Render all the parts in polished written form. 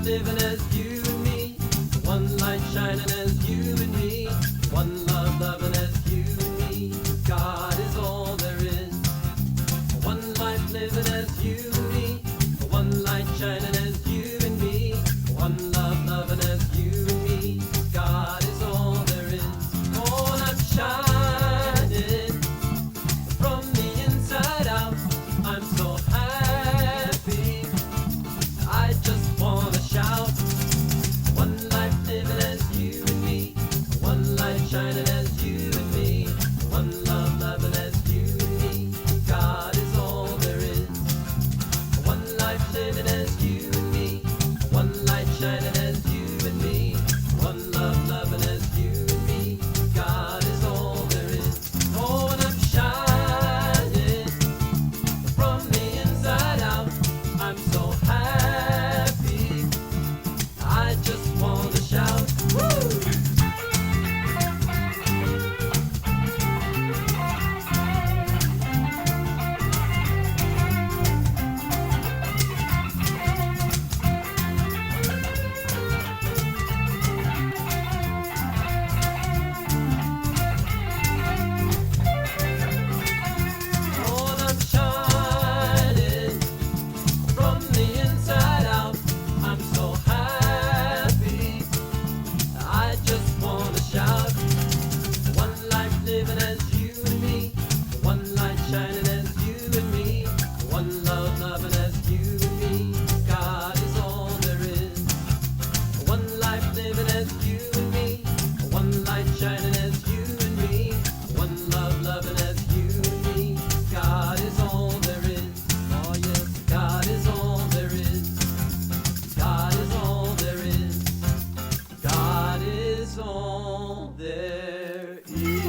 living as you and me, one light shining as you and me, one love loving as you and me. God is all there is. One life living as you and me, one light shining as you and me, one love loving as you and me. God is all there is. Oh, and I'm shining from the inside out. I'm so happy, I just wanna shout. One life living as you and me, one light shining as you and me, one love loving as you and me. God is all there is. One life living as you and me, one light shining as you and me, one love loving as you and me. God is all there is. Oh, and I'm shining from the inside out. I'm so happy, I just wanna shout. Woo! Oh, and I'm shining from the inside out. I'm so happy, I just wanna shout. One life living as you and me, one light shining as you and me, one love loving as you and me. God is all there is. One life living as you and me, one light shining as you and me, one love loving as you and me. God is all there is. Oh yes, God is all there is. God is all there is. God is all there is.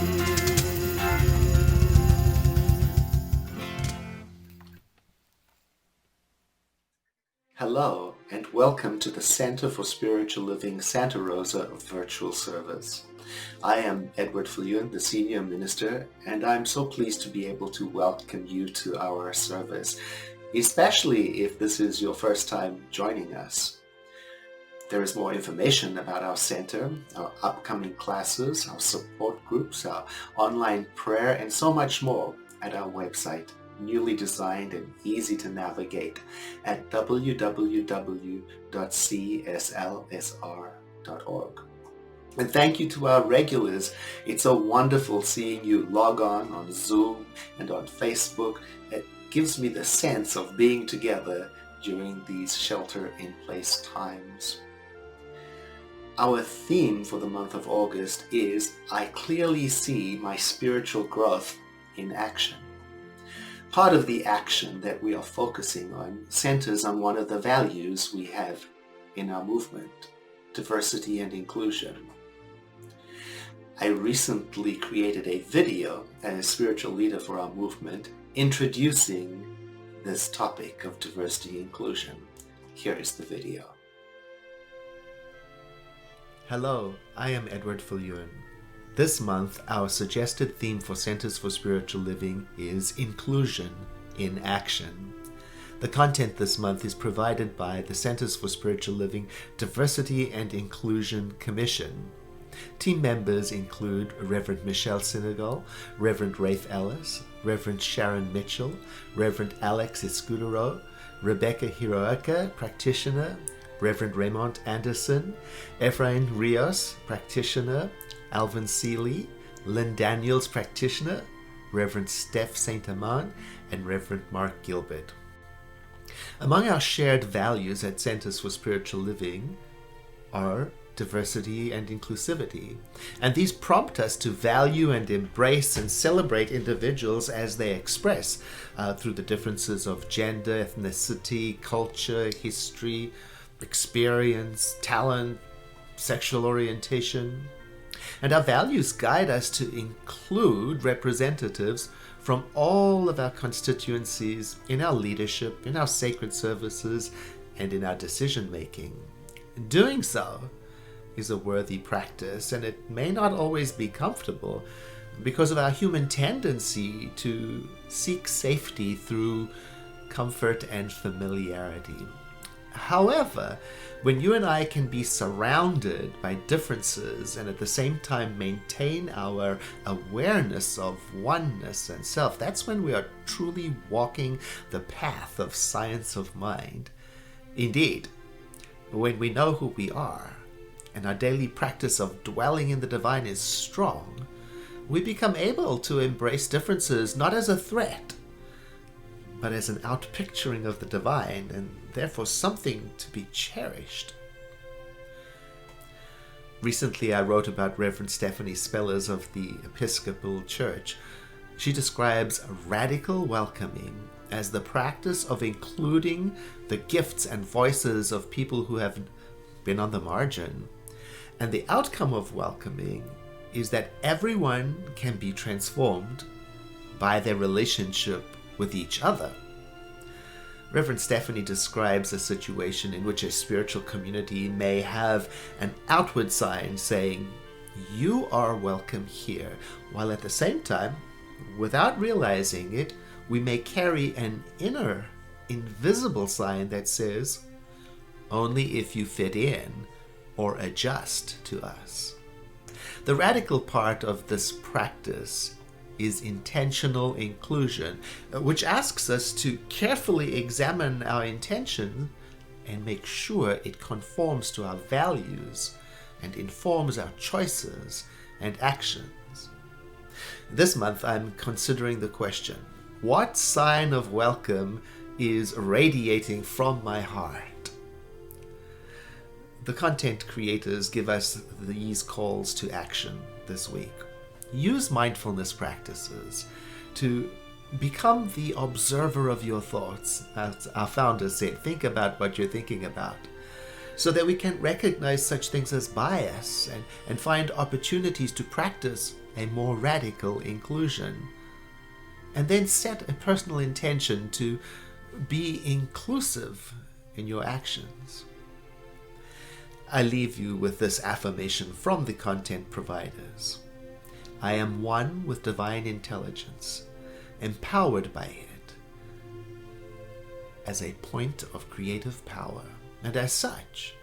Hello, and welcome to the Center for Spiritual Living Santa Rosa virtual service. I am Edward Fleuren, the Senior Minister, and I'm so pleased to be able to welcome you to our service, especially if this is your first time joining us. There is more information about our center, our upcoming classes, our support groups, our online prayer, and so much more at our website, newly designed and easy to navigate at www.cslsr.org. And thank you to our regulars. It's so wonderful seeing you log on Zoom and on Facebook. It gives me the sense of being together during these shelter-in-place times. Our theme for the month of August is I clearly see my spiritual growth in action. Part of the action that we are focusing on centers on one of the values we have in our movement, diversity and inclusion. I recently created a video as spiritual leader for our movement introducing this topic of diversity and inclusion. Here is the video. Hello, I am Edward Fleuren. This month, our suggested theme for Centers for Spiritual Living is Inclusion in Action. The content this month is provided by the Centers for Spiritual Living Diversity and Inclusion Commission. Team members include Reverend Michelle Sinegal, Reverend Rafe Ellis, Reverend Sharon Mitchell, Reverend Alex Escudero, Rebecca Hiroaka, practitioner, Reverend Raymond Anderson, Efrain Rios, practitioner, Alvin Seeley, Lynn Daniels, practitioner, Reverend Steph Saint-Amand, and Reverend Mark Gilbert. Among our shared values at Centers for Spiritual Living are diversity and inclusivity, and these prompt us to value and embrace and celebrate individuals as they express through the differences of gender, ethnicity, culture, history, experience, talent, sexual orientation. And our values guide us to include representatives from all of our constituencies in our leadership, in our sacred services, and in our decision making. Doing so is a worthy practice, and it may not always be comfortable because of our human tendency to seek safety through comfort and familiarity. However, when you and I can be surrounded by differences and at the same time maintain our awareness of oneness and self, that's when we are truly walking the path of science of mind. Indeed, when we know who we are and our daily practice of dwelling in the divine is strong, we become able to embrace differences not as a threat, but as an outpicturing of the divine, and therefore something to be cherished. Recently I wrote about Reverend Stephanie Spellers of the Episcopal Church. She describes radical welcoming as the practice of including the gifts and voices of people who have been on the margin. And the outcome of welcoming is that everyone can be transformed by their relationship with each other. Reverend Stephanie describes a situation in which a spiritual community may have an outward sign saying, "You are welcome here," while at the same time, without realizing it, we may carry an inner, invisible sign that says, "Only if you fit in or adjust to us." The radical part of this practice is intentional inclusion, which asks us to carefully examine our intention and make sure it conforms to our values and informs our choices and actions. This month I'm considering the question, what sign of welcome is radiating from my heart? The content creators give us these calls to action this week. Use mindfulness practices to become the observer of your thoughts. As our founder said, think about what you're thinking about, so that we can recognize such things as bias and find opportunities to practice a more radical inclusion. And then set a personal intention to be inclusive in your actions. I leave you with this affirmation from the content providers. I am one with divine intelligence, empowered by it as a point of creative power, and as such,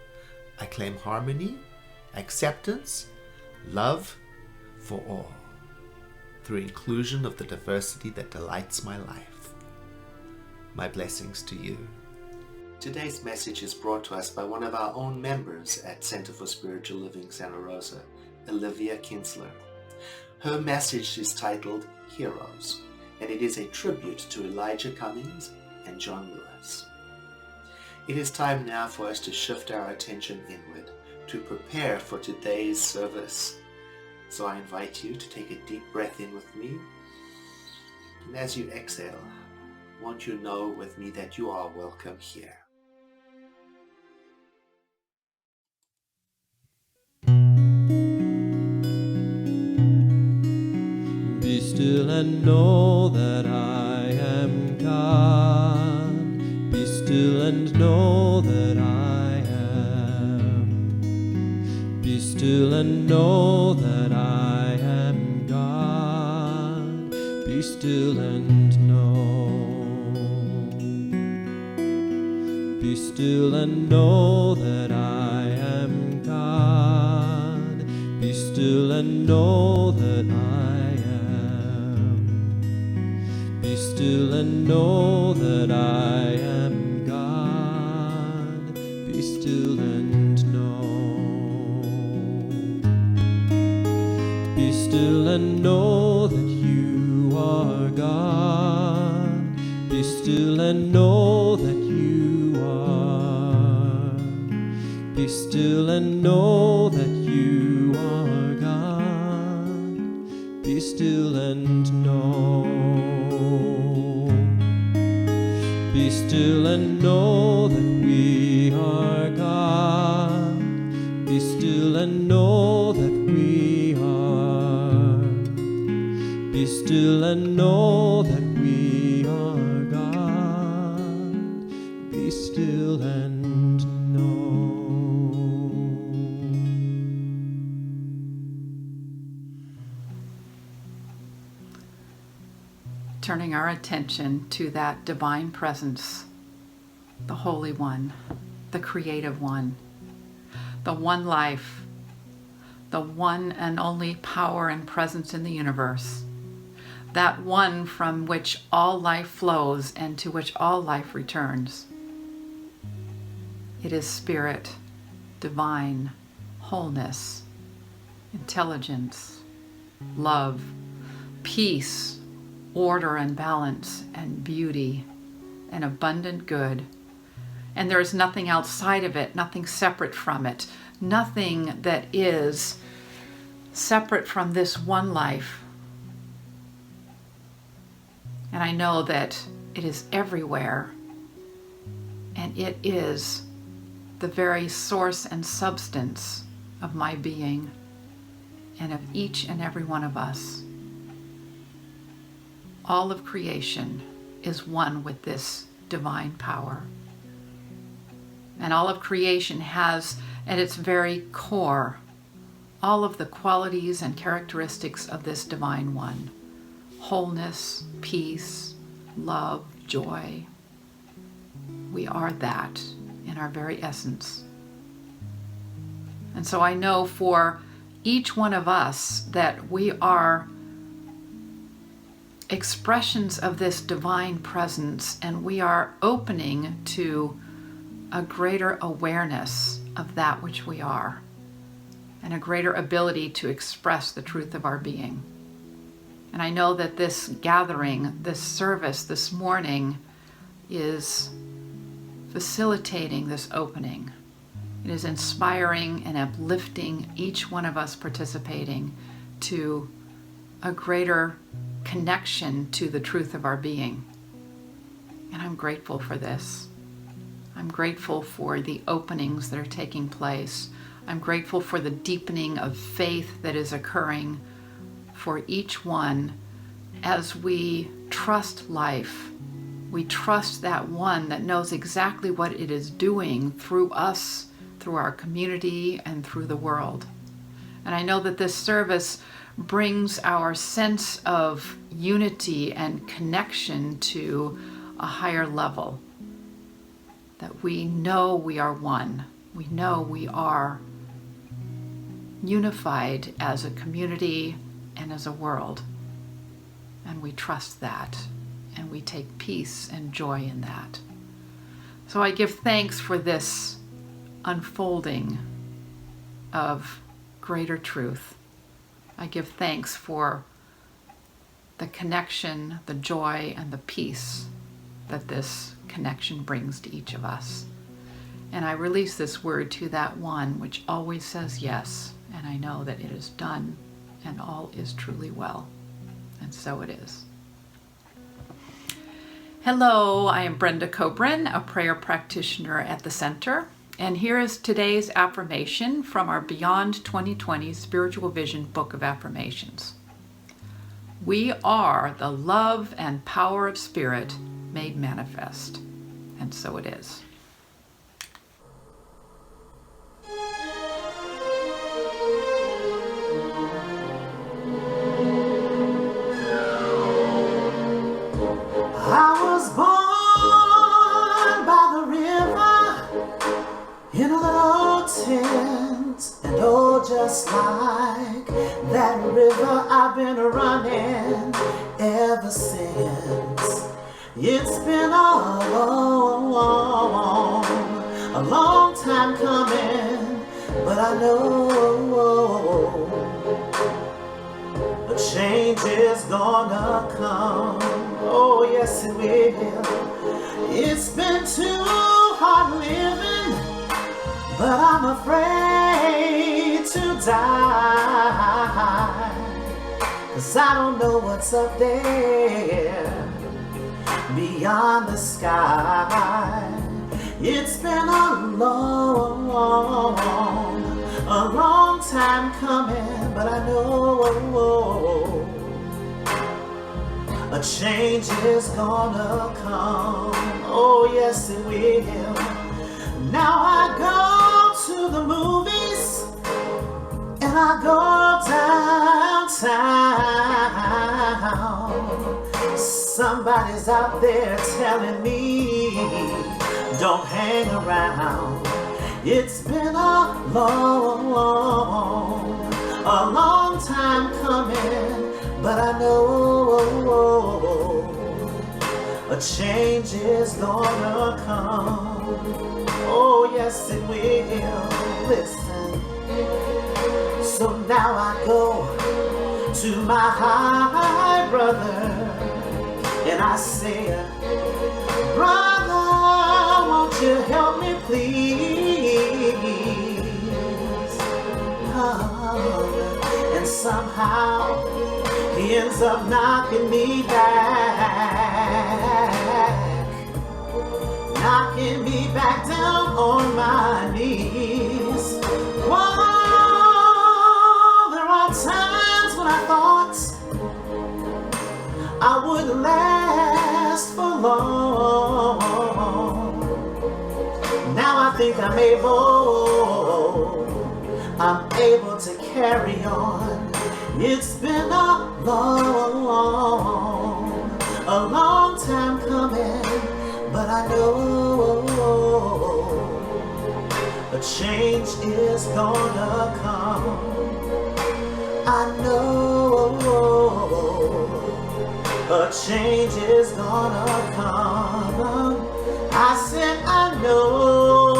I claim harmony, acceptance, love for all, through inclusion of the diversity that delights my life. My blessings to you. Today's message is brought to us by one of our own members at Center for Spiritual Living Santa Rosa, Olivia Kinzler. Her message is titled Heroes, and it is a tribute to Elijah Cummings and John Lewis. It is time now for us to shift our attention inward to prepare for today's service. So I invite you to take a deep breath in with me, and as you exhale, won't you know with me that you are welcome here. Be still and know that I am God. Be still and know that I am. Be still and know that I am God. Be still and know. Be still and know that I am God. Be still and know that I am. Be still and know that I am God. Be still and know. Be still and know that you are God. Be still and know that you are. Be still and know that you are God. Be still and know. Be still and know that we are God. Be still and know that we are. Be still and know that we are God. Be still and know. Turning our attention to that divine presence, the Holy One, the creative one, the one life, the one and only power and presence in the universe, that one from which all life flows and to which all life returns. It is spirit, divine, wholeness, intelligence, love, peace, order and balance, and beauty, and abundant good. And there is nothing outside of it, nothing separate from it, nothing that is separate from this one life. And I know that it is everywhere, and it is the very source and substance of my being and of each and every one of us. All of creation is one with this divine power. And all of creation has at its very core all of the qualities and characteristics of this divine one: wholeness, peace, love, joy. We are that in our very essence. And so I know for each one of us that we are expressions of this divine presence, and we are opening to a greater awareness of that which we are, and a greater ability to express the truth of our being. And I know that this gathering, this service this morning, is facilitating this opening. It is inspiring and uplifting each one of us participating to a greater connection to the truth of our being. And I'm grateful for this. I'm grateful for the openings that are taking place. I'm grateful for the deepening of faith that is occurring for each one as we trust life. We trust that one that knows exactly what it is doing through us, through our community, and through the world. And I know that this service brings our sense of unity and connection to a higher level. That we know we are one. We know we are unified as a community and as a world. And we trust that. And we take peace and joy in that. So I give thanks for this unfolding of greater truth. I give thanks for the connection, the joy, and the peace that this connection brings to each of us. And I release this word to that one which always says yes, and I know that it is done and all is truly well. And so it is. Hello, I am Brenda Cobrin, a prayer practitioner at the Center, and here is today's affirmation from our Beyond 2020 Spiritual Vision Book of Affirmations. We are the love and power of Spirit made manifest, and so it is. I was born by the river in a little tent, and oh, just like that river I've been running ever since. It's been a long time coming, but I know a change is gonna come. Oh, yes, it will. It's been too hard living, but I'm afraid to die, 'cause I don't know what's up there beyond the sky. It's been a long time coming, but I know a change is gonna come. Oh, yes, it will. Now I go to the movies and I go downtown. Somebody's out there telling me don't hang around. It's been a long time coming, but I know a change is gonna come. Oh yes it will. Listen. So now I go to my high brother and I say, brother, won't you help me please? And somehow he ends up knocking me back down on my knees. Whoa, there are times when I thought I wouldn't last for long. Now I think I'm able to carry on. It's been a long time coming, but I know a change is gonna come. I know a change is gonna come. I said I know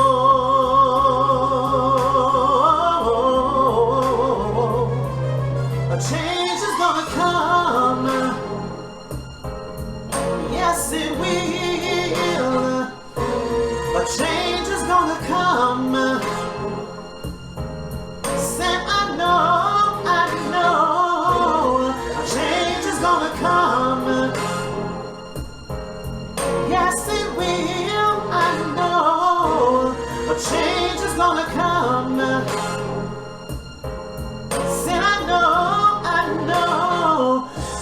a change is gonna come. Yes it will. A change is gonna come. Said I know a change is gonna come. Yes it will. I know a change is gonna come. Said I know.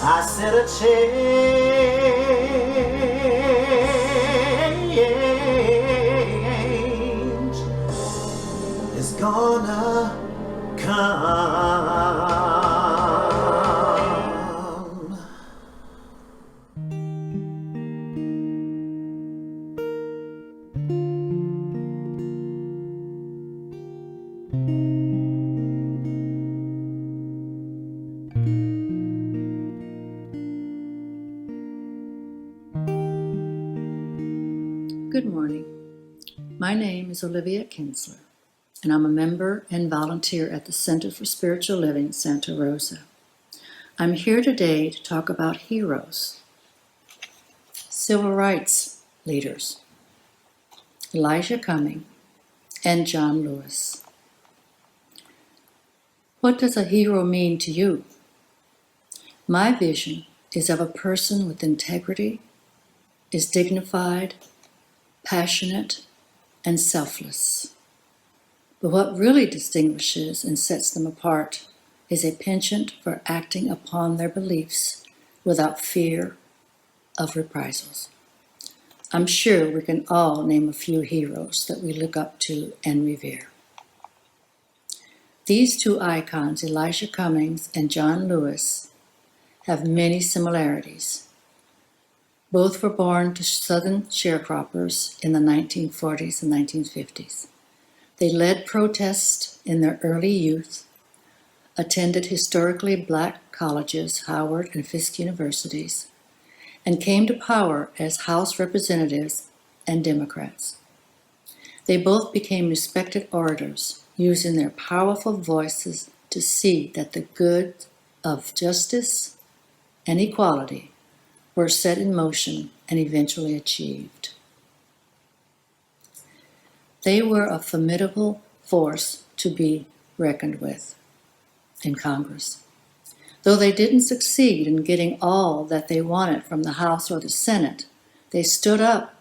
I said a change is gonna come. Good morning. My name is Olivia Kinzler, and I'm a member and volunteer at the Center for Spiritual Living, Santa Rosa. I'm here today to talk about heroes, civil rights leaders, Elijah Cummings and John Lewis. What does a hero mean to you? My vision is of a person with integrity, is dignified, passionate, and selfless. But what really distinguishes and sets them apart is a penchant for acting upon their beliefs without fear of reprisals. I'm sure we can all name a few heroes that we look up to and revere. These two icons, Elijah Cummings and John Lewis, have many similarities. Both were born to Southern sharecroppers in the 1940s and 1950s. They led protests in their early youth, attended historically black colleges, Howard and Fisk universities, and came to power as House representatives and Democrats. They both became respected orators, using their powerful voices to see that the good of justice and equality were set in motion and eventually achieved. They were a formidable force to be reckoned with in Congress. Though they didn't succeed in getting all that they wanted from the House or the Senate, they stood up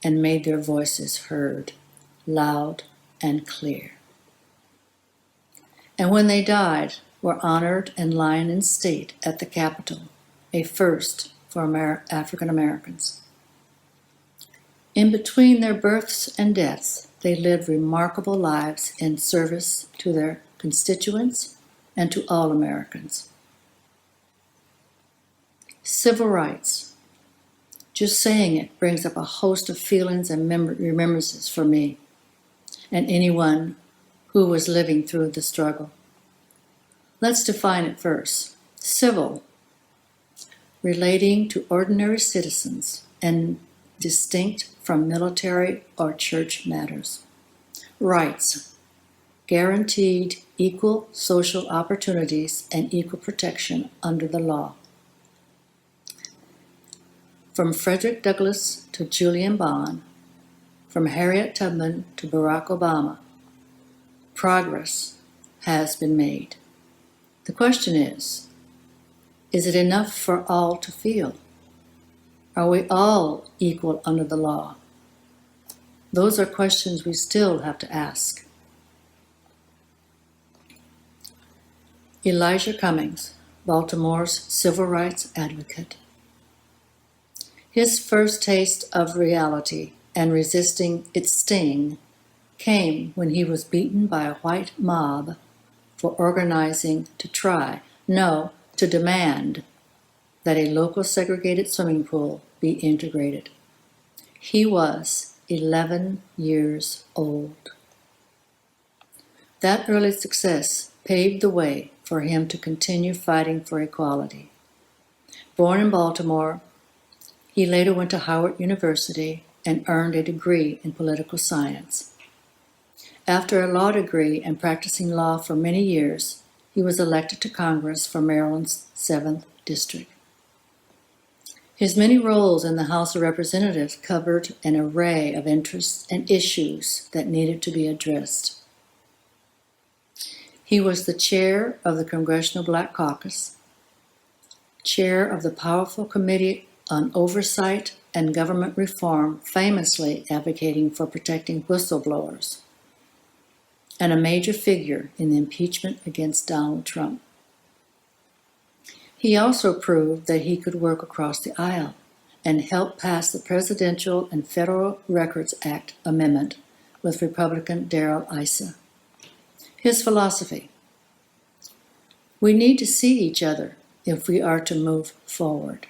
and made their voices heard, loud and clear. And when they died, were honored and lying in state at the Capitol, a first for African Americans. In between their births and deaths, they lived remarkable lives in service to their constituents and to all Americans. Civil rights. Just saying it brings up a host of feelings and remembrances for me and anyone who was living through the struggle. Let's define it first. Civil, relating to ordinary citizens and distinct from military or church matters. Rights, guaranteed equal social opportunities and equal protection under the law. From Frederick Douglass to Julian Bond, from Harriet Tubman to Barack Obama, progress has been made. The question is it enough for all to feel? Are we all equal under the law? Those are questions we still have to ask. Elijah Cummings, Baltimore's civil rights advocate. His first taste of reality and resisting its sting came when he was beaten by a white mob for organizing to demand that a local segregated swimming pool be integrated. He was 11 years old. That early success paved the way for him to continue fighting for equality. Born in Baltimore, he later went to Howard University and earned a degree in political science. After a law degree and practicing law for many years, he was elected to Congress for Maryland's 7th District. His many roles in the House of Representatives covered an array of interests and issues that needed to be addressed. He was the chair of the Congressional Black Caucus, chair of the powerful Committee on Oversight and Government Reform, famously advocating for protecting whistleblowers, and a major figure in the impeachment against Donald Trump. He also proved that he could work across the aisle and help pass the Presidential and Federal Records Act amendment with Republican Darrell Issa. His philosophy: we need to see each other if we are to move forward.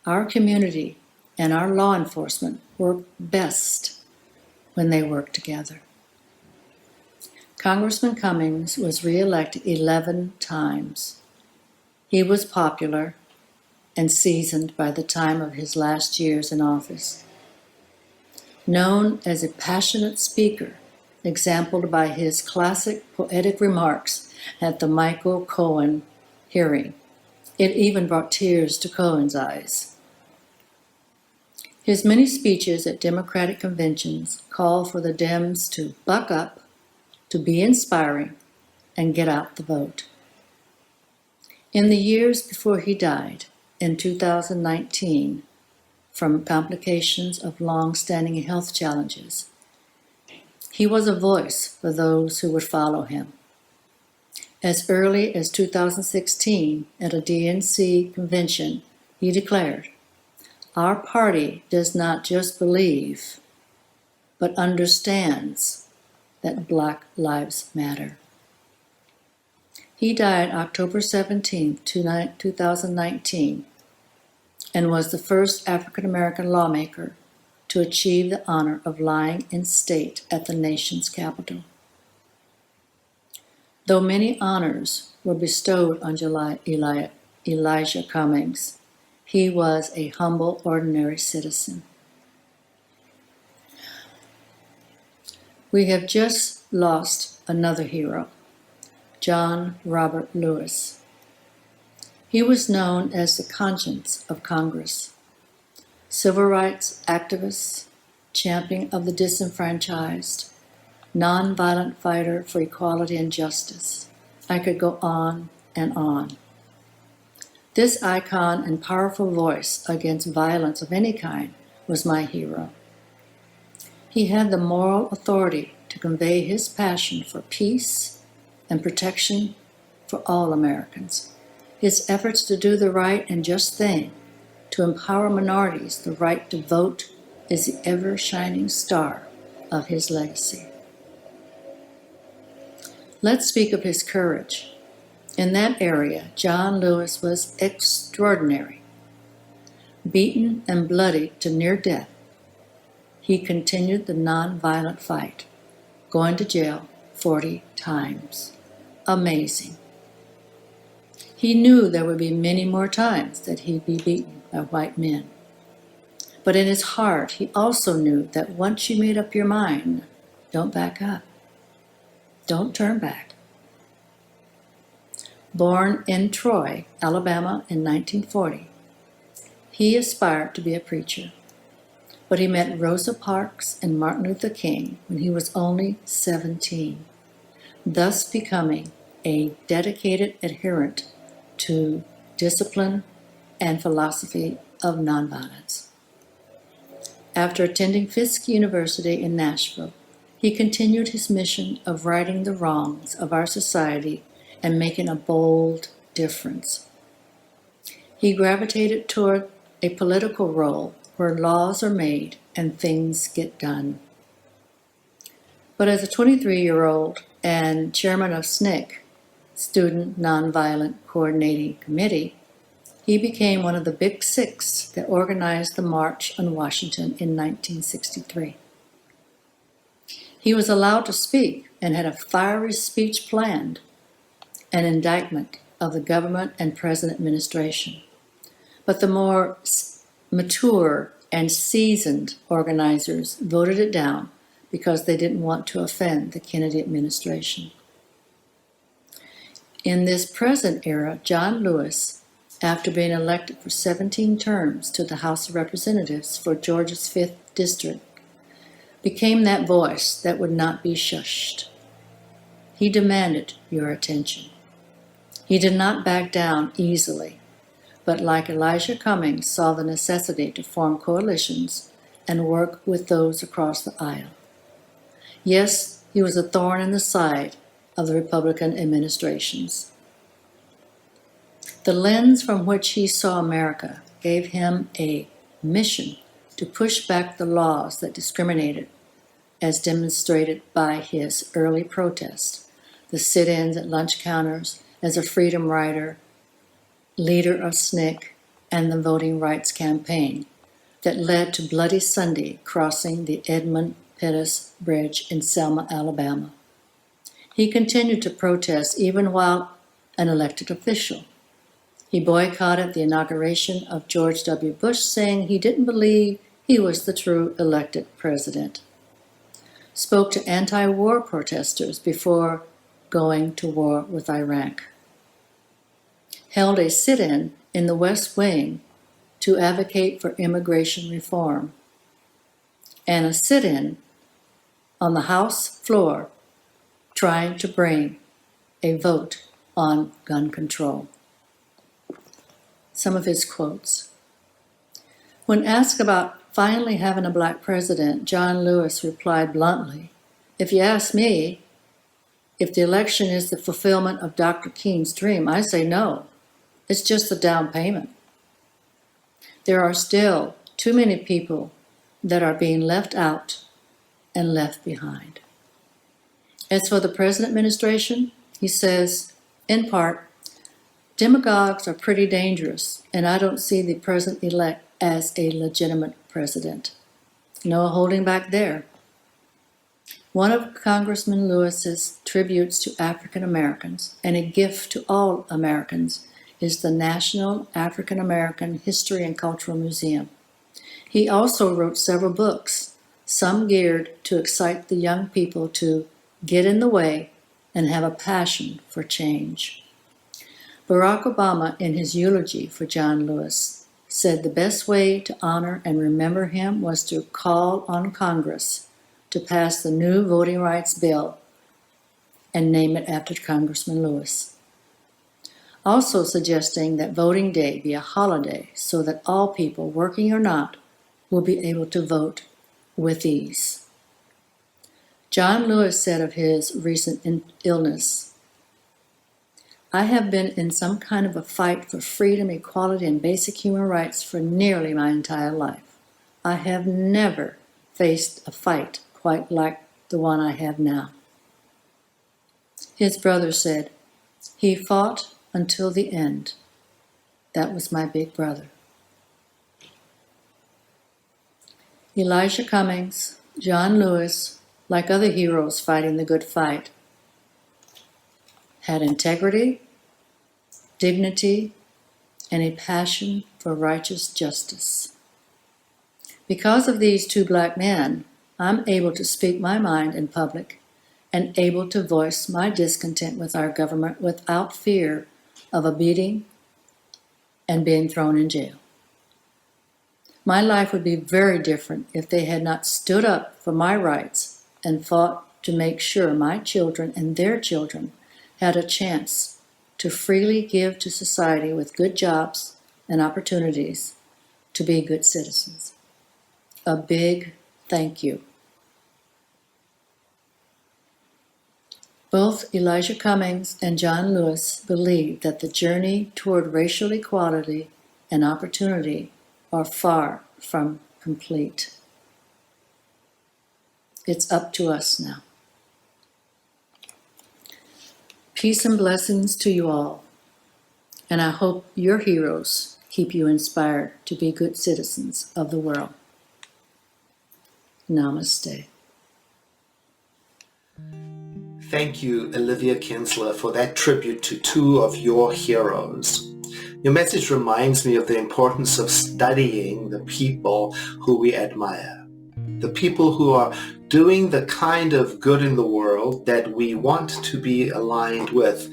Our community and our law enforcement work best when they work together. Congressman Cummings was reelected 11 times. He was popular and seasoned by the time of his last years in office. Known as a passionate speaker, exemplified by his classic poetic remarks at the Michael Cohen hearing. It even brought tears to Cohen's eyes. His many speeches at Democratic conventions call for the Dems to buck up, to be inspiring, and get out the vote. In the years before he died, in 2019, from complications of long-standing health challenges, he was a voice for those who would follow him. As early as 2016, at a DNC convention, he declared, "Our party does not just believe, but understands that Black Lives Matter." He died October 17, 2019, and was the first African-American lawmaker to achieve the honor of lying in state at the nation's capital. Though many honors were bestowed on Elijah Cummings, he was a humble, ordinary citizen. We have just lost another hero, John Robert Lewis. He was known as the conscience of Congress. Civil rights activist, champion of the disenfranchised, nonviolent fighter for equality and justice. I could go on and on. This icon and powerful voice against violence of any kind was my hero. He had the moral authority to convey his passion for peace and protection for all Americans. His efforts to do the right and just thing, to empower minorities the right to vote, is the ever-shining star of his legacy. Let's speak of his courage. In that area, John Lewis was extraordinary. Beaten and bloodied to near death, he continued the nonviolent fight, going to jail 40 times. Amazing. He knew there would be many more times that he'd be beaten by white men. But in his heart, he also knew that once you made up your mind, don't back up. Don't turn back. Born in Troy, Alabama in 1940, he aspired to be a preacher. But he met Rosa Parks and Martin Luther King when he was only 17, thus becoming a dedicated adherent to discipline and philosophy of nonviolence. After attending Fisk University in Nashville, he continued his mission of righting the wrongs of our society and making a bold difference. He gravitated toward a political role where laws are made and things get done. But as a 23-year-old and chairman of SNCC, Student Nonviolent Coordinating Committee, he became one of the Big Six that organized the March on Washington in 1963. He was allowed to speak and had a fiery speech planned, an indictment of the government and present administration. But the more mature and seasoned organizers voted it down because they didn't want to offend the Kennedy administration. In this present era, John Lewis, after being elected for 17 terms to the House of Representatives for Georgia's 5th District, became that voice that would not be shushed. He demanded your attention. He did not back down easily, but like Elijah Cummings, saw the necessity to form coalitions and work with those across the aisle. Yes, he was a thorn in the side of the Republican administrations. The lens from which he saw America gave him a mission to push back the laws that discriminated, as demonstrated by his early protests, the sit-ins at lunch counters, as a freedom rider, leader of SNCC, and the Voting Rights Campaign that led to Bloody Sunday crossing the Edmund Pettus Bridge in Selma, Alabama. He continued to protest even while an elected official. He boycotted the inauguration of George W. Bush, saying he didn't believe he was the true elected president. Spoke to anti-war protesters before going to war with Iraq. Held a sit-in in the West Wing to advocate for immigration reform, and a sit-in on the House floor trying to bring a vote on gun control. Some of his quotes. When asked about finally having a black president, John Lewis replied bluntly, "If you ask me if the election is the fulfillment of Dr. King's dream, I say no. It's just a down payment. There are still too many people that are being left out and left behind." As for the present administration, he says, in part, "Demagogues are pretty dangerous, and I don't see the president-elect as a legitimate president. No holding back there." One of Congressman Lewis's tributes to African Americans, and a gift to all Americans, is the National African American History and Cultural Museum. He also wrote several books, some geared to excite the young people to get in the way and have a passion for change. Barack Obama, in his eulogy for John Lewis, said the best way to honor and remember him was to call on Congress to pass the new voting rights bill and name it after Congressman Lewis. Also suggesting that voting day be a holiday so that all people, working or not, will be able to vote with ease. John Lewis said of his recent illness, "I have been in some kind of a fight for freedom, equality, and basic human rights for nearly my entire life. I have never faced a fight quite like the one I have now." His brother said, "He fought until the end. That was my big brother." Elijah Cummings, John Lewis, like other heroes fighting the good fight, had integrity, dignity, and a passion for righteous justice. Because of these two black men, I'm able to speak my mind in public and able to voice my discontent with our government without fear of a beating and being thrown in jail. My life would be very different if they had not stood up for my rights and fought to make sure my children and their children had a chance to freely give to society with good jobs and opportunities to be good citizens. A big thank you. Both Elijah Cummings and John Lewis believe that the journey toward racial equality and opportunity are far from complete. It's up to us now. Peace and blessings to you all, and I hope your heroes keep you inspired to be good citizens of the world. Namaste. Thank you, Olivia Kinzler, for that tribute to two of your heroes. Your message reminds me of the importance of studying the people who we admire, the people who are doing the kind of good in the world that we want to be aligned with,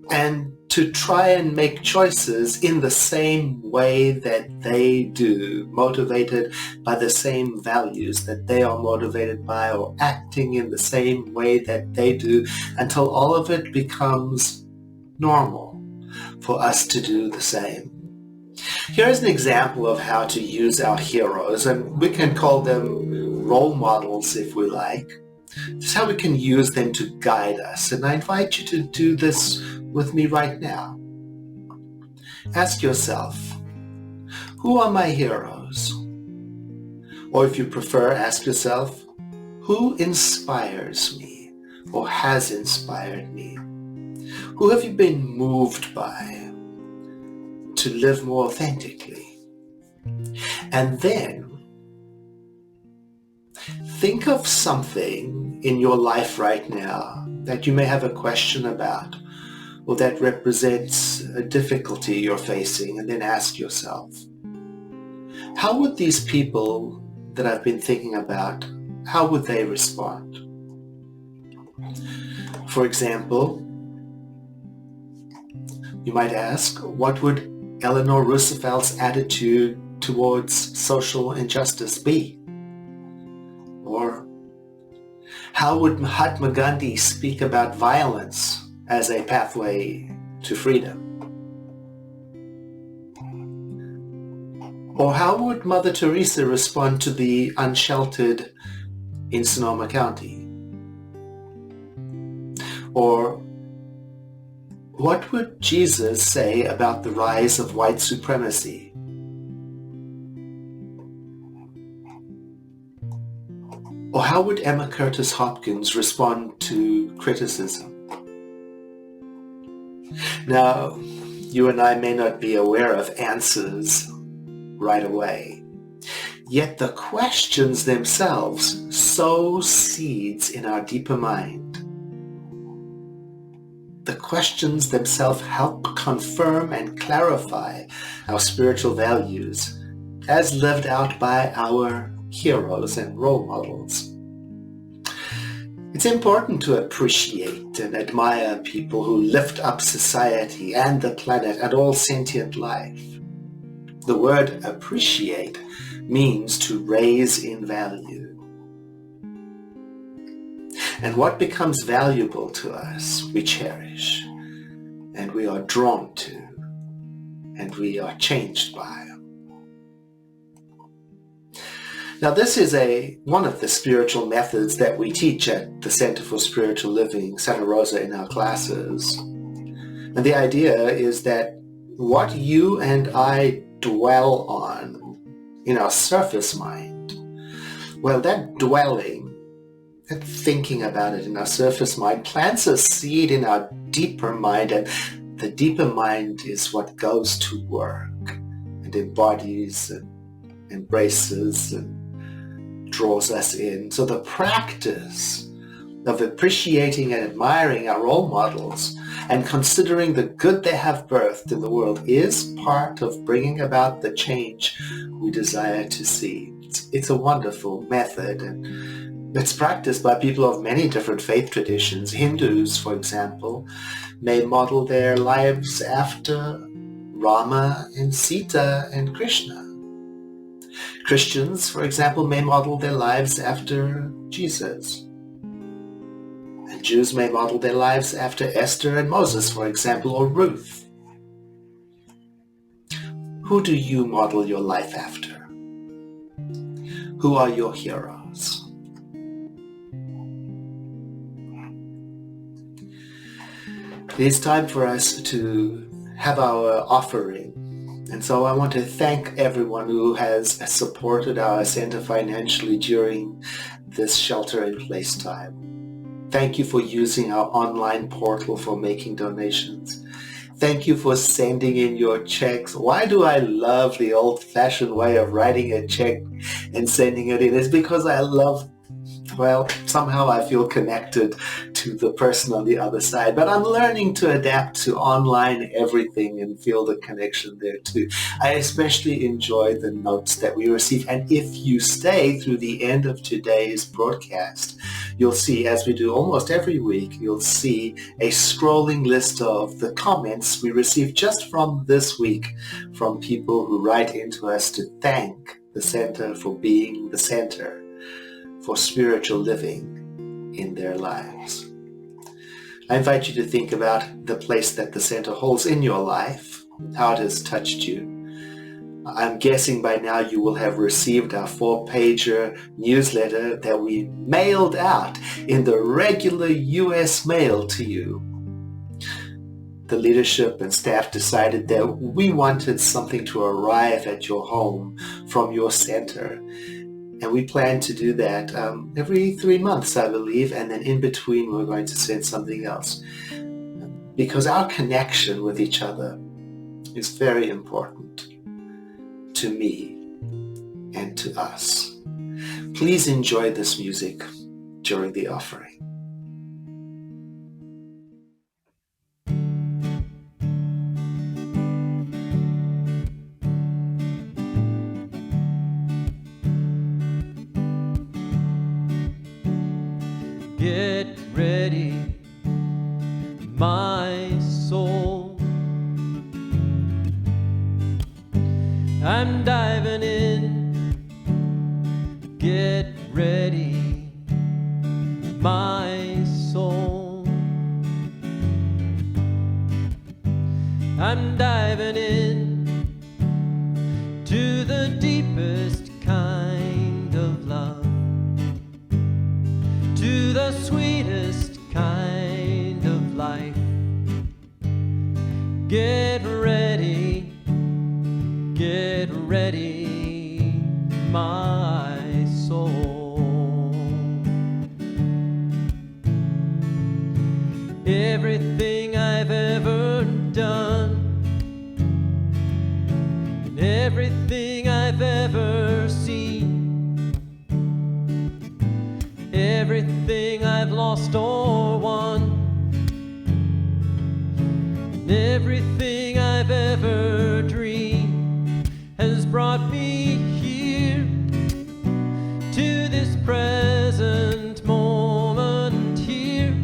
and to try and make choices in the same way that they do, motivated by the same values that they are motivated by, or acting in the same way that they do, until all of it becomes normal for us to do the same. Here's an example of how to use our heroes, and we can call them role models if we like. This is how we can use them to guide us, and I invite you to do this with me right now. Ask yourself, who are my heroes? Or if you prefer, ask yourself, who inspires me or has inspired me? Who have you been moved by to live more authentically? And then think of something in your life right now that you may have a question about, or that represents a difficulty you're facing, and then ask yourself, how would these people that I've been thinking about, how would they respond? For example, you might ask, what would Eleanor Roosevelt's attitude towards social injustice be? Or how would Mahatma Gandhi speak about violence as a pathway to freedom? Or how would Mother Teresa respond to the unsheltered in Sonoma County? Or what would Jesus say about the rise of white supremacy? Or how would Emma Curtis Hopkins respond to criticism? Now, you and I may not be aware of answers right away, yet the questions themselves sow seeds in our deeper mind. The questions themselves help confirm and clarify our spiritual values as lived out by our heroes and role models. It's important to appreciate and admire people who lift up society and the planet and all sentient life. The word appreciate means to raise in value. And what becomes valuable to us, we cherish, and we are drawn to, and we are changed by. Now, this is one of the spiritual methods that we teach at the Center for Spiritual Living, Santa Rosa, in our classes. And the idea is that what you and I dwell on in our surface mind, well, that dwelling, that thinking about it in our surface mind, plants a seed in our deeper mind, and the deeper mind is what goes to work and embodies and embraces and draws us in. So the practice of appreciating and admiring our role models and considering the good they have birthed in the world is part of bringing about the change we desire to see. It's a wonderful method, and it's practiced by people of many different faith traditions. Hindus, for example, may model their lives after Rama and Sita and Krishna. Christians, for example, may model their lives after Jesus. And Jews may model their lives after Esther and Moses, for example, or Ruth. Who do you model your life after? Who are your heroes? It is time for us to have our offering. And so I want to thank everyone who has supported our center financially during this shelter-in-place time. Thank you for using our online portal for making donations. Thank you for sending in your checks. Why do I love the old-fashioned way of writing a check and sending it in? It's because I love, well, somehow I feel connected to the person on the other side. But I'm learning to adapt to online everything and feel the connection there too. I especially enjoy the notes that we receive. And if you stay through the end of today's broadcast, you'll see, as we do almost every week, you'll see a scrolling list of the comments we received just from this week from people who write into us to thank the center for being the center for spiritual living in their lives. I invite you to think about the place that the center holds in your life, how it has touched you. I'm guessing by now you will have received our 4-pager newsletter that we mailed out in the regular US mail to you. The leadership and staff decided that we wanted something to arrive at your home from your center. And we plan to do that every 3 months, I believe, and then in between we're going to send something else. Because our connection with each other is very important to me and to us. Please enjoy this music during the offering. Get ready, my soul. I'm diving in. Get ready, my soul. I'm diving in to the deepest kind of love, to the sweetest kind of life. Get ready, my soul. Everything I've ever done, and everything I've ever seen, everything I've lost or won, and everything I've ever dreamed has brought me here to this present moment here,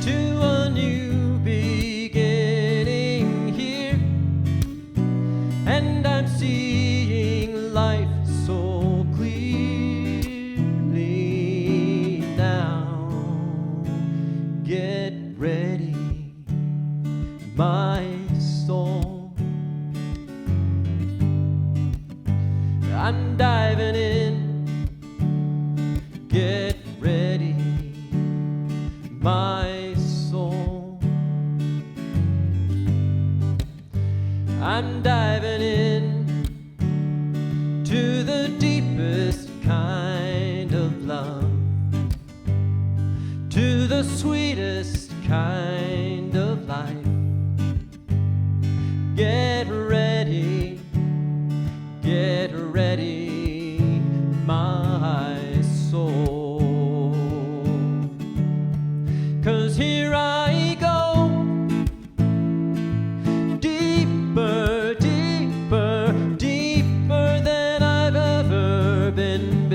to a new beginning here, and I'm seeing life so clearly now. Get ready, my soul. I'm diving in. Get ready, my soul. I'm diving in to the deepest kind of love, to the sweetest kind of life. Get ready, my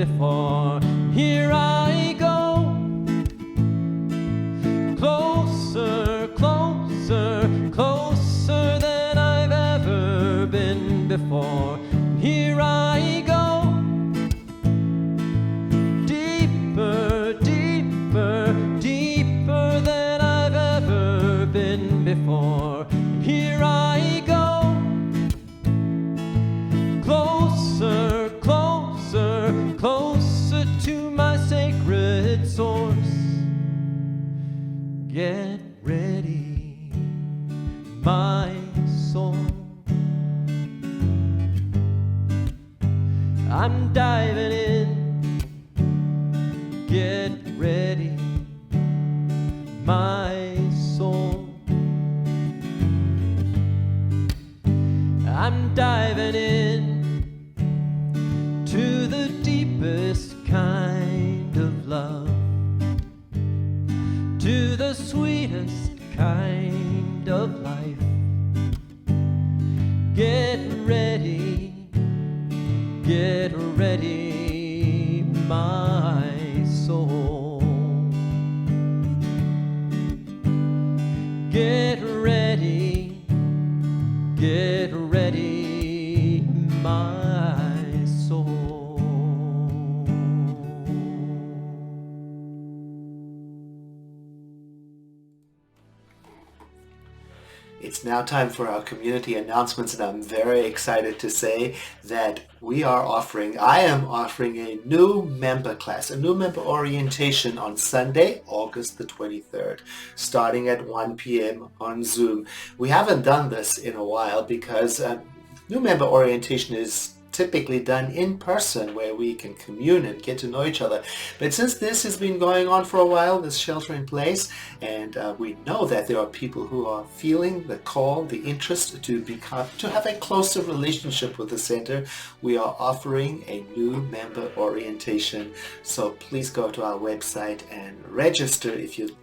before. Here I go, closer, closer, closer than I've ever been before. Here I go, deeper, deeper, deeper than I've ever been before. Here I go, closer, closer, closer to my sacred source. Get ready, my soul. I'm diving in. Get ready, my soul. I'm diving in to the deepest kind of love, to the sweetest kind of life. Get ready, my soul. Get ready, my soul. It's now time for our community announcements, and I'm very excited to say that I am offering a new member class, a new member orientation on Sunday, August the 23rd, starting at 1 p.m. on Zoom. We haven't done this in a while because new member orientation is typically done in person where we can commune and get to know each other. But since this has been going on for a while, this shelter in place, and we know that there are people who are feeling the call, the interest to have a closer relationship with the center, we are offering a new member orientation. So please go to our website and register. If you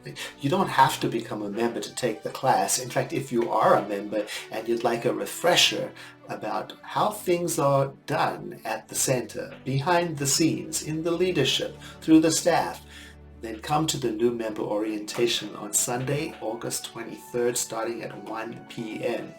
don't have to become a member to take the class. In fact, if you are a member and you'd like a refresher about how things are done at the center, behind the scenes, in the leadership, through the staff, then come to the new member orientation on Sunday, August 23rd, starting at 1 p.m.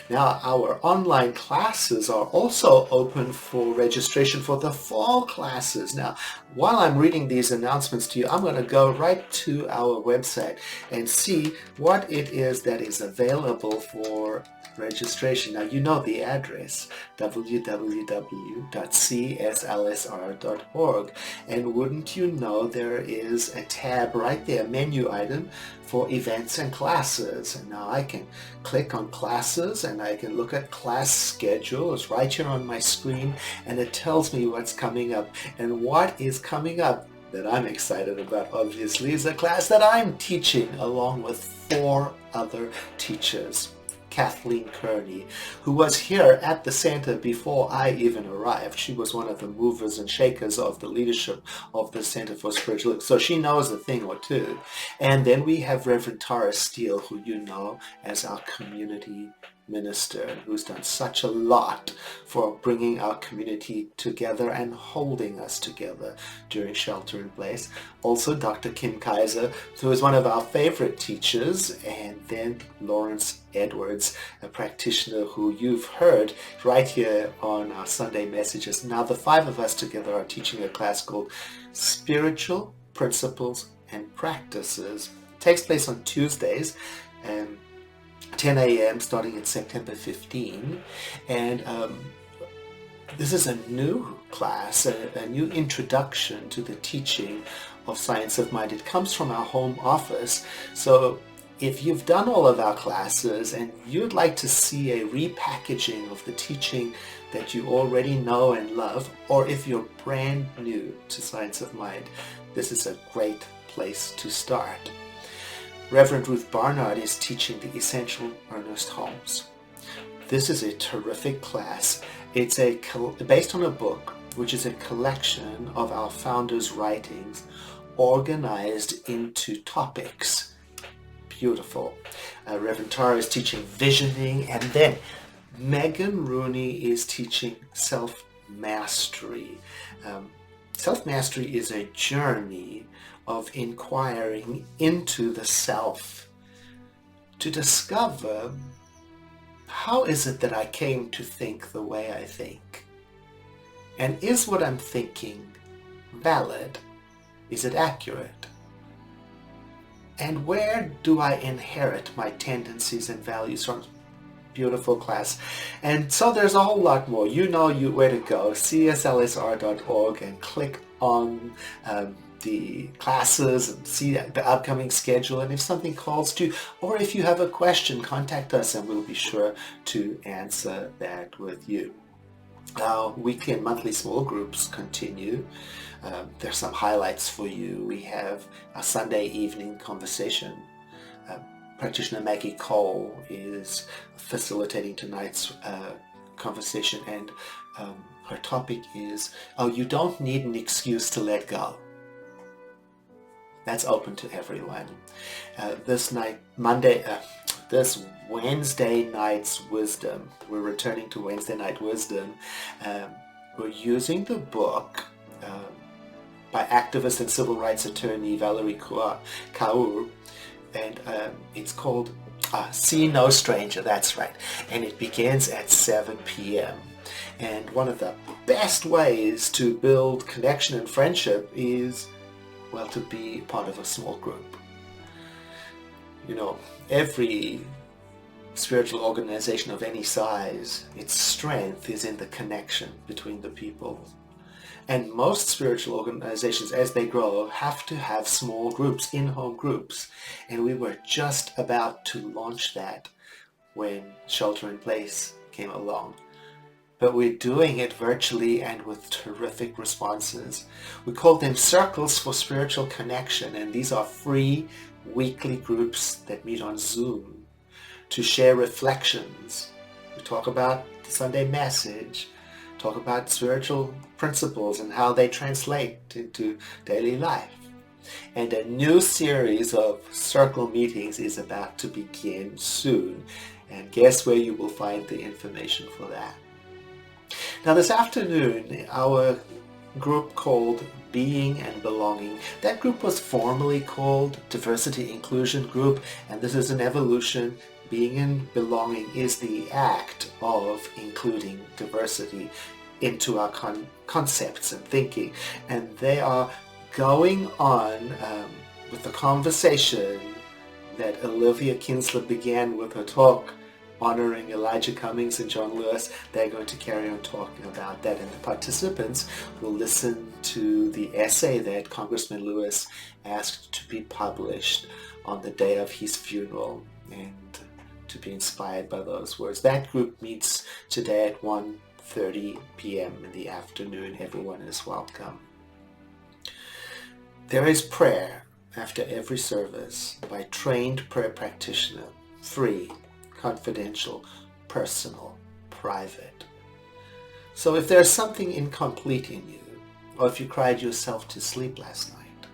Now, our online classes are also open for registration for the fall classes. Now, while I'm reading these announcements to you, I'm going to go right to our website and see what it is that is available for registration. Now, you know the address, www.cslsr.org. And wouldn't you know, there is a tab right there, menu item, for events and classes. And now I can click on classes and I can look at class schedules right here on my screen, and it tells me what's coming up. And what is coming up that I'm excited about, obviously, is a class that I'm teaching along with 4 other teachers. Kathleen Kearney, who was here at the center before I even arrived. She was one of the movers and shakers of the leadership of the Center for Spiritual Living. So she knows a thing or two. And then we have Reverend Tara Steele, who you know as our community minister, who's done such a lot for bringing our community together and holding us together during shelter in place. Also, Dr. Kim Kinzler, who is one of our favorite teachers, and then Lawrence Edwards, a practitioner who you've heard right here on our Sunday messages. Now, the 5 of us together are teaching a class called Spiritual Principles and Practices. It takes place on Tuesdays, 10 a.m. starting in September 15, and this is a new class, a new introduction to the teaching of Science of Mind. It comes from our home office, so if you've done all of our classes and you'd like to see a repackaging of the teaching that you already know and love, or if you're brand new to Science of Mind, this is a great place to start. Reverend Ruth Barnard is teaching the essential Ernest Holmes. This is a terrific class. It's based on a book, which is a collection of our founder's writings organized into topics. Beautiful. Reverend Tara is teaching visioning, and then Megan Rooney is teaching self-mastery. Self-mastery is a journey of inquiring into the self to discover, how is it that I came to think the way I think? And is what I'm thinking valid? Is it accurate? And where do I inherit my tendencies and values from? Beautiful class. And so there's a whole lot more. You know where to go. cslsr.org and click on the classes and see the upcoming schedule. And if something calls to you, or if you have a question, contact us and we'll be sure to answer that with you. Our weekly and monthly small groups continue. There's some highlights for you. We have a Sunday evening conversation. Practitioner Maggie Cole is facilitating tonight's conversation, and her topic is, you don't need an excuse to let go. That's open to everyone. This Wednesday night's wisdom, we're returning to Wednesday night wisdom. We're using the book by activist and civil rights attorney Valerie Kaur, and it's called See No Stranger, that's right. And it begins at 7 p.m. And one of the best ways to build connection and friendship is, well, to be part of a small group. You know, every spiritual organization of any size, its strength is in the connection between the people. And most spiritual organizations, as they grow, have to have small groups, in-home groups. And we were just about to launch that when Shelter in Place came along. But we're doing it virtually and with terrific responses. We call them Circles for Spiritual Connection, and these are free weekly groups that meet on Zoom to share reflections. We talk about the Sunday message, talk about spiritual principles and how they translate into daily life. And a new series of circle meetings is about to begin soon. And guess where you will find the information for that? Now this afternoon, our group called Being and Belonging, that group was formerly called Diversity Inclusion Group, and this is an evolution. Being and belonging is the act of including diversity into our concepts and thinking. And they are going on with the conversation that Olivia Kinzler began with her talk honoring Elijah Cummings and John Lewis. They're going to carry on talking about that, and the participants will listen to the essay that Congressman Lewis asked to be published on the day of his funeral, and to be inspired by those words. That group meets today at 1:30 p.m. in the afternoon. Everyone is welcome. There is prayer after every service by trained prayer practitioner, free, confidential, personal, private. So if there's something incomplete in you, or if you cried yourself to sleep last night,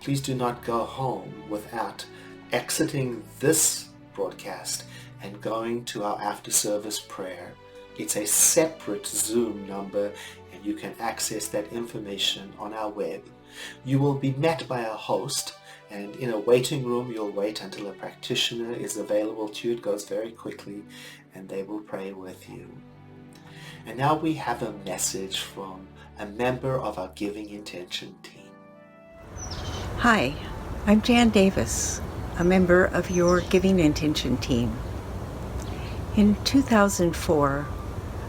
please do not go home without exiting this broadcast and going to our after-service prayer. It's a separate Zoom number, and you can access that information on our web. You will be met by a host, and in a waiting room you'll wait until a practitioner is available to you. It goes very quickly, and they will pray with you. And now we have a message from a member of our Giving Intention team. Hi, I'm Jan Davis, a member of your Giving Intention team. In 2004,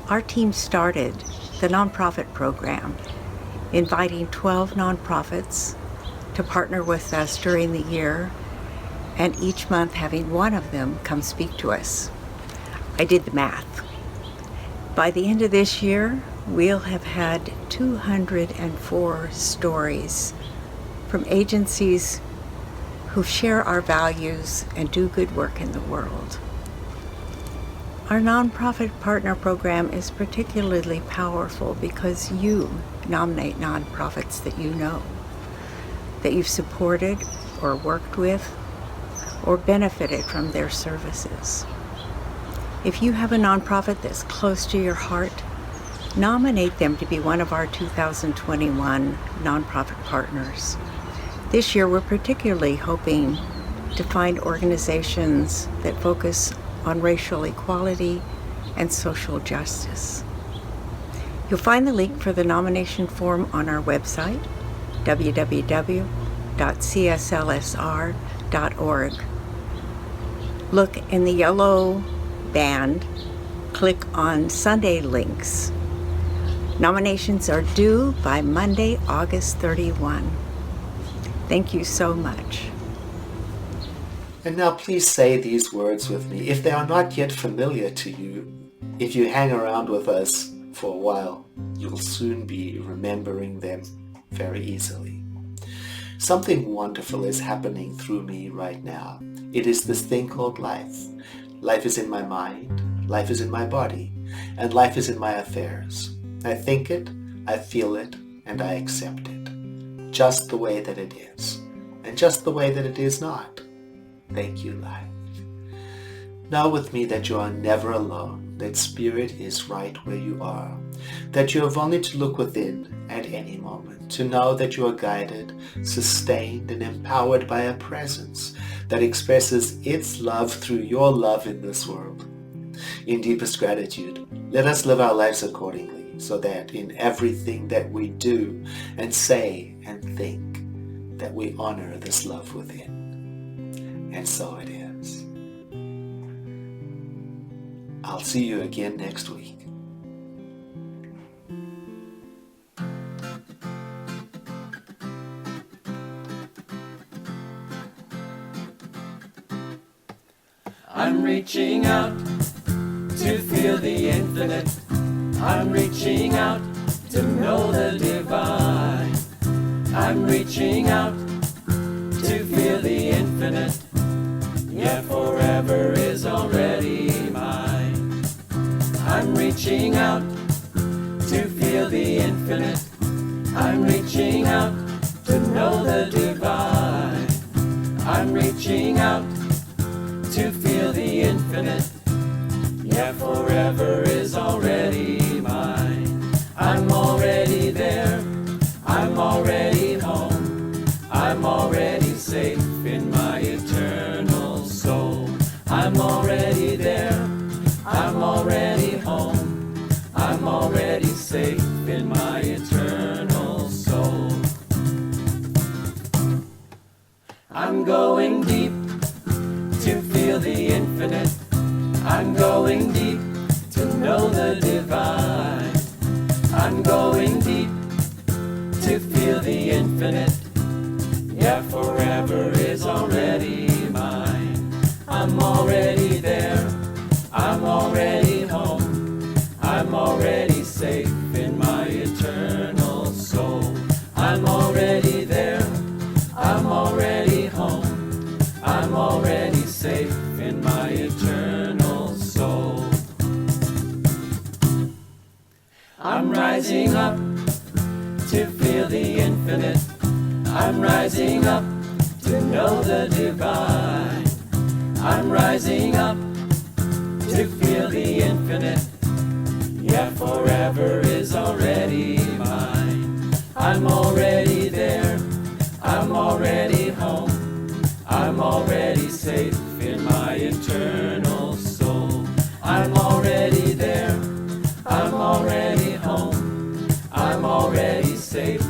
our team started the nonprofit program, inviting 12 nonprofits to partner with us during the year, and each month having one of them come speak to us. I did the math. By the end of this year, we'll have had 204 stories from agencies who share our values and do good work in the world. Our nonprofit partner program is particularly powerful because you nominate nonprofits that you know, that you've supported or worked with or benefited from their services. If you have a nonprofit that's close to your heart, nominate them to be one of our 2021 nonprofit partners. This year, we're particularly hoping to find organizations that focus on racial equality and social justice. You'll find the link for the nomination form on our website, www.cslsr.org. Look in the yellow band, click on Sunday links. Nominations are due by Monday, August 31. Thank you so much. And now please say these words with me. If they are not yet familiar to you, if you hang around with us for a while, you'll soon be remembering them very easily. Something wonderful is happening through me right now. It is this thing called life. Life is in my mind, life is in my body, and life is in my affairs. I think it, I feel it, and I accept it. Just the way that it is, and just the way that it is not. Thank you, life. Know with me that you are never alone, that spirit is right where you are, that you have only to look within at any moment, to know that you are guided, sustained, and empowered by a presence that expresses its love through your love in this world. In deepest gratitude, let us live our lives accordingly, so that in everything that we do and say and think, that we honor this love within. And so it is. I'll see you again next week. I'm reaching out to feel the infinite. I'm reaching out to know the divine. I'm reaching out to feel the infinite. Yeah, forever is already mine. I'm reaching out to feel the infinite. I'm reaching out to know the divine. I'm reaching out to feel the infinite. Yeah, forever is already mine. I'm already there. I'm already home. I'm already safe in my eternal soul. I'm already there. I'm already home. I'm already safe in my eternal soul. I'm going deep to feel the infinite. I'm going deep to know the divine. I'm going deep to feel the infinite. Yeah, forever is already mine. I'm already there. I'm already home. I'm already safe in my eternal soul. I'm already there. I'm already home. I'm already safe in my eternal soul. I'm rising up to feel the infinite. I'm rising up to know the divine. I'm rising up to feel the infinite. Yeah, forever is already mine. I'm already there. I'm already home. I'm already safe in my eternal soul. I'm already there. I'm already home. I'm already safe